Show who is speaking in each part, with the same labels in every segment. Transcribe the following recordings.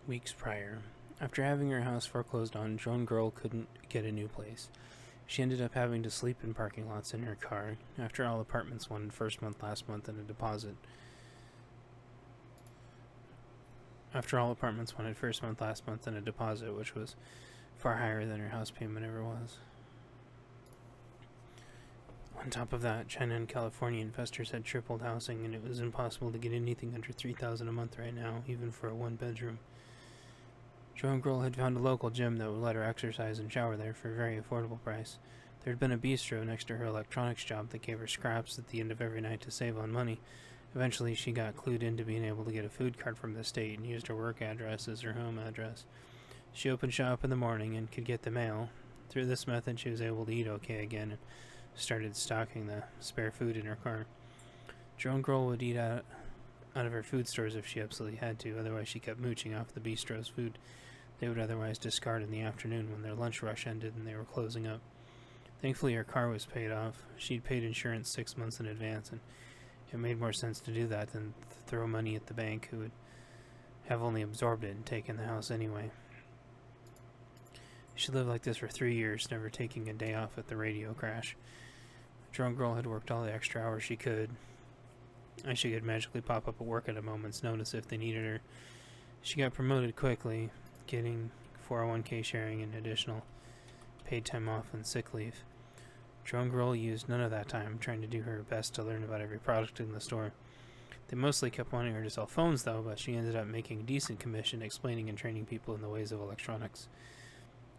Speaker 1: Weeks prior, after having her house foreclosed on, Joan Girl couldn't get a new place. She ended up having to sleep in parking lots in her car. After all, apartments wanted first month, last month, and a deposit. Which was far higher than her house payment ever was. On top of that, China and California investors had tripled housing, and it was impossible to get anything under $3,000 a month right now, even for a one-bedroom. Joan Girl had found a local gym that would let her exercise and shower there for a very affordable price. There had been a bistro next to her electronics job that gave her scraps at the end of every night to save on money. Eventually, she got clued into being able to get a food card from the state and used her work address as her home address. She opened shop in the morning and could get the mail. Through this method, she was able to eat okay again and started stocking the spare food in her car. Joan Girl would eat out of her food stores if she absolutely had to, otherwise she kept mooching off the bistro's food they would otherwise discard in the afternoon when their lunch rush ended and they were closing up. Thankfully, her car was paid off. She'd paid insurance 6 months in advance, and it made more sense to do that than throw money at the bank, who would have only absorbed it and taken the house anyway. She lived like this for 3 years, never taking a day off at the radio crash. Joan Girl had worked all the extra hours she could, and she could magically pop up at work at a moment's notice if they needed her. She got promoted quickly, getting 401k sharing and additional paid time off and sick leave. Joan Girl used none of that time trying to do her best to learn about every product in the store. They mostly kept wanting her to sell phones, though, but she ended up making a decent commission explaining and training people in the ways of electronics.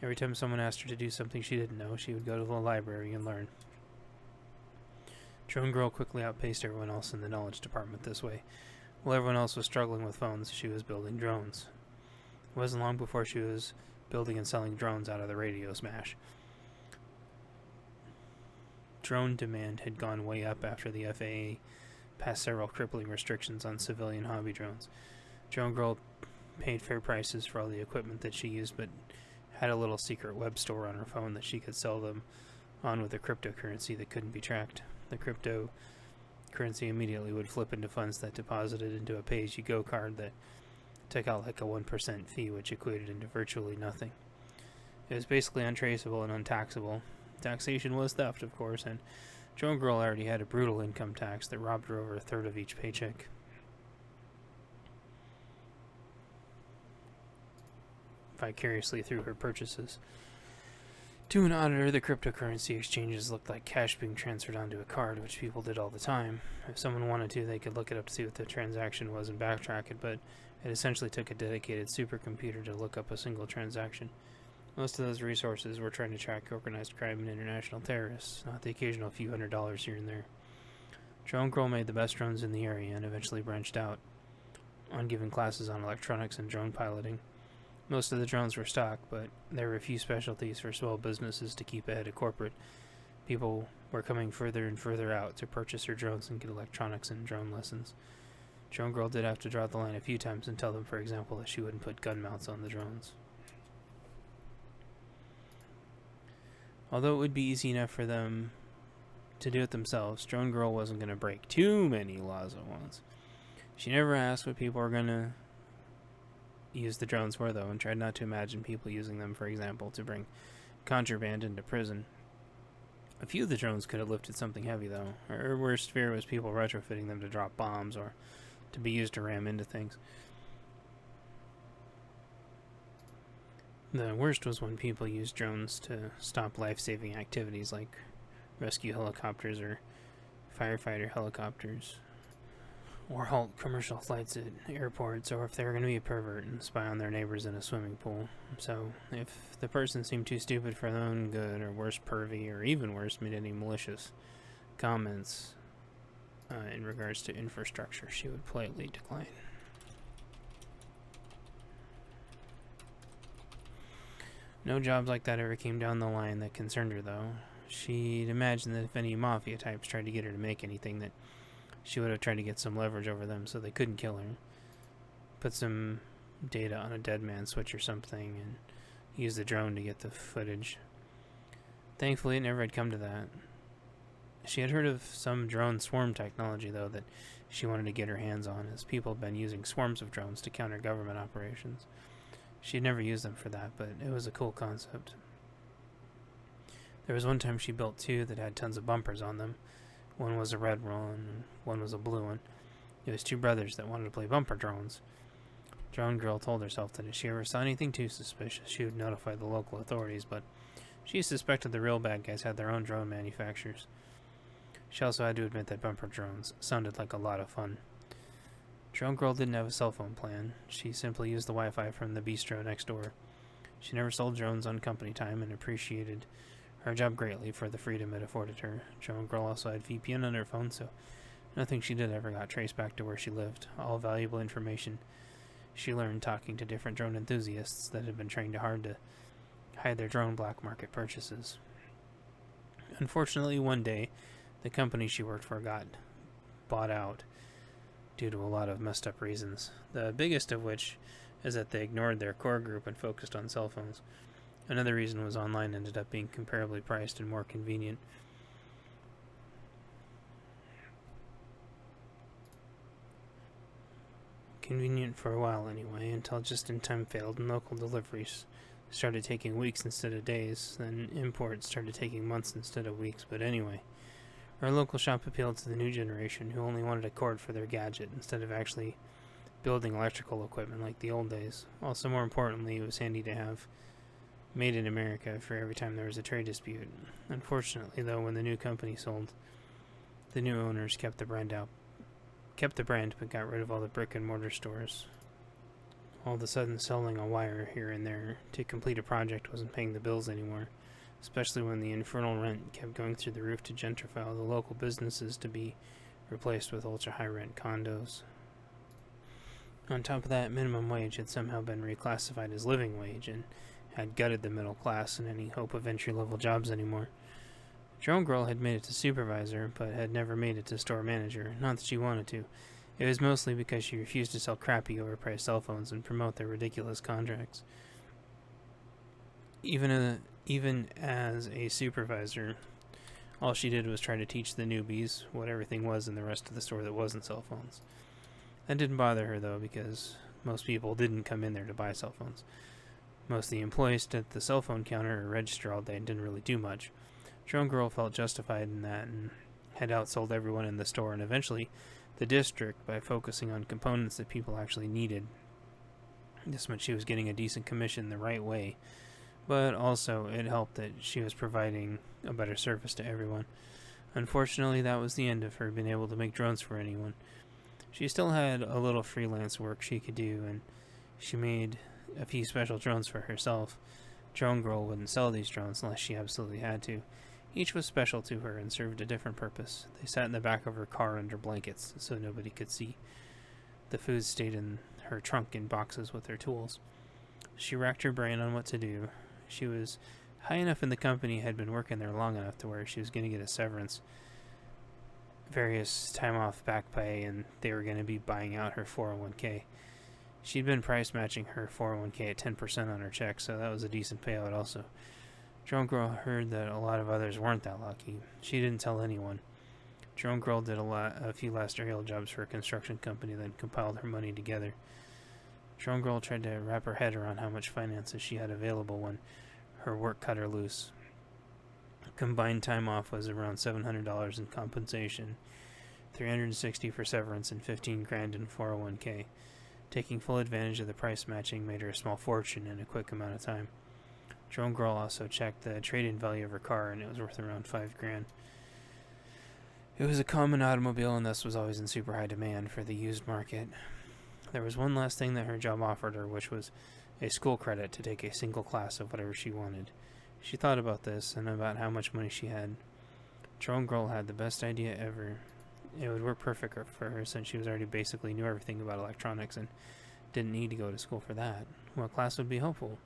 Speaker 1: Every time someone asked her to do something she didn't know, she would go to the library and learn. Joan Girl quickly outpaced everyone else in the knowledge department this way. While everyone else was struggling with phones, she was building drones. It wasn't long before she was building and selling drones out of the radio smash. Drone demand had gone way up after the FAA passed several crippling restrictions on civilian hobby drones. Joan Girl paid fair prices for all the equipment that she used, but had a little secret web store on her phone that she could sell them on with a cryptocurrency that couldn't be tracked. The cryptocurrency immediately would flip into funds that deposited into a pay-as-you-go card that took out like a 1% fee, which equated into virtually nothing. It was basically untraceable and untaxable. Taxation was theft, of course, and Joan Girl already had a brutal income tax that robbed her over a third of each paycheck. Vicariously through her purchases. To an auditor, the cryptocurrency exchanges looked like cash being transferred onto a card, which people did all the time. If someone wanted to, they could look it up to see what the transaction was and backtrack it, but it essentially took a dedicated supercomputer to look up a single transaction. Most of those resources were trying to track organized crime and international terrorists, not the occasional few $100s here and there. Joan Girl made the best drones in the area and eventually branched out on giving classes on electronics and drone piloting. Most of the drones were stock, but there were a few specialties for small businesses to keep ahead of corporate. People were coming further and further out to purchase her drones and get electronics and drone lessons. Joan Girl did have to draw the line a few times and tell them, for example, that she wouldn't put gun mounts on the drones. Although it would be easy enough for them to do it themselves, Joan Girl wasn't going to break too many laws at once. She never asked what people were going to use the drones for, though, and tried not to imagine people using them, for example, to bring contraband into prison. A few of the drones could have lifted something heavy, though. Her worst fear was people retrofitting them to drop bombs or to be used to ram into things. The worst was when people used drones to stop life-saving activities like rescue helicopters or firefighter helicopters, or halt commercial flights at airports, or if they were going to be a pervert and spy on their neighbors in a swimming pool. So, if the person seemed too stupid for their own good, or worse, pervy, or even worse, made any malicious comments in regards to infrastructure, she would politely decline. No jobs like that ever came down the line that concerned her, though. She'd imagined that if any mafia types tried to get her to make anything, that she would have tried to get some leverage over them so they couldn't kill her. Put some data on a dead man switch or something, and use the drone to get the footage. Thankfully, it never had come to that. She had heard of some drone swarm technology, though, that she wanted to get her hands on, as people had been using swarms of drones to counter government operations. She'd never used them for that, but it was a cool concept. There was one time she built two that had tons of bumpers on them. One was a red one, and one was a blue one. It was two brothers that wanted to play bumper drones. Drone Girl told herself that if she ever saw anything too suspicious, she would notify the local authorities, but she suspected the real bad guys had their own drone manufacturers. She also had to admit that bumper drones sounded like a lot of fun. Drone Girl didn't have a cell phone plan. She simply used the Wi-Fi from the bistro next door. She never sold drones on company time and appreciated her job greatly for the freedom it afforded her. Drone Girl also had VPN on her phone, so nothing she did ever got traced back to where she lived. All valuable information she learned talking to different drone enthusiasts that had been trained hard to hide their drone black market purchases. Unfortunately, one day, the company she worked for got bought out due to a lot of messed up reasons. The biggest of which is that they ignored their core group and focused on cell phones. Another reason was online ended up being comparably priced and more convenient. Convenient for a while anyway, until just-in-time failed and local deliveries started taking weeks instead of days, then imports started taking months instead of weeks, but anyway. Our local shop appealed to the new generation who only wanted a cord for their gadget instead of actually building electrical equipment like the old days. Also, more importantly, it was handy to have made in America for every time there was a trade dispute. Unfortunately, though, when the new company sold, the new owners kept the brand but got rid of all the brick and mortar stores. All of a sudden, selling a wire here and there to complete a project wasn't paying the bills anymore, especially when the infernal rent kept going through the roof to gentrify all the local businesses to be replaced with ultra-high rent condos. On top of that, minimum wage had somehow been reclassified as living wage and had gutted the middle class and any hope of entry-level jobs anymore. Drone Girl had made it to supervisor, but had never made it to store manager. Not that she wanted to. It was mostly because she refused to sell crappy, overpriced cell phones and promote their ridiculous contracts. Even as a supervisor, all she did was try to teach the newbies what everything was in the rest of the store that wasn't cell phones. That didn't bother her, though, because most people didn't come in there to buy cell phones. Most of the employees stood at the cell phone counter or register all day and didn't really do much. Drone Girl felt justified in that and had outsold everyone in the store and eventually the district by focusing on components that people actually needed. This meant she was getting a decent commission the right way, but also it helped that she was providing a better service to everyone. Unfortunately, that was the end of her being able to make drones for anyone. She still had a little freelance work she could do, and she made a few special drones for herself. Drone Girl wouldn't sell these drones unless she absolutely had to. Each was special to her and served a different purpose. They sat in the back of her car under blankets so nobody could see. The food stayed in her trunk in boxes with her tools. She racked her brain on what to do. She was high enough in the company, had been working there long enough to where she was going to get a severance, various time off back pay, and they were going to be buying out her 401k. She'd been price matching her 401k at 10% on her check, so that was a decent payout also. Drone Girl heard that a lot of others weren't that lucky. She didn't tell anyone. Drone Girl did a few last aerial jobs for a construction company, then compiled her money together. Drone Girl tried to wrap her head around how much finances she had available when her work cut her loose. Combined time off was around $700 in compensation, $360 for severance, and $15,000 in 401k. Taking full advantage of the price matching made her a small fortune in a quick amount of time. Drone Girl also checked the trade-in value of her car, and it was worth around $5,000. It was a common automobile, and thus was always in super high demand for the used market. There was one last thing that her job offered her, which was a school credit to take a single class of whatever she wanted. She thought about this and about how much money she had. Drone Girl had the best idea ever. It would work perfect for her since she was already basically knew everything about electronics and didn't need to go to school for that. What class would be helpful?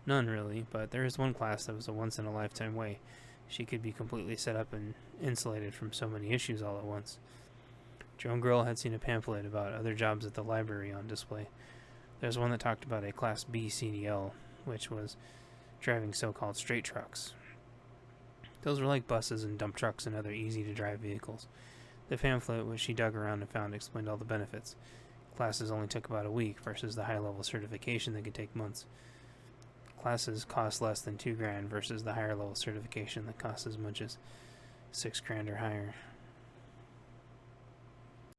Speaker 1: None, really, but there is one class that was a once-in-a-lifetime way she could be completely set up and insulated from so many issues all at once. Drone Girl had seen a pamphlet about other jobs at the library on display. There was one that talked about a Class B CDL, which was driving so-called straight trucks. Those were like buses and dump trucks and other easy-to-drive vehicles. The pamphlet, which she dug around and found, explained all the benefits. Classes only took about a week versus the high-level certification that could take months. Classes cost less than $2,000 versus the higher-level certification that costs as much as $6,000 or higher.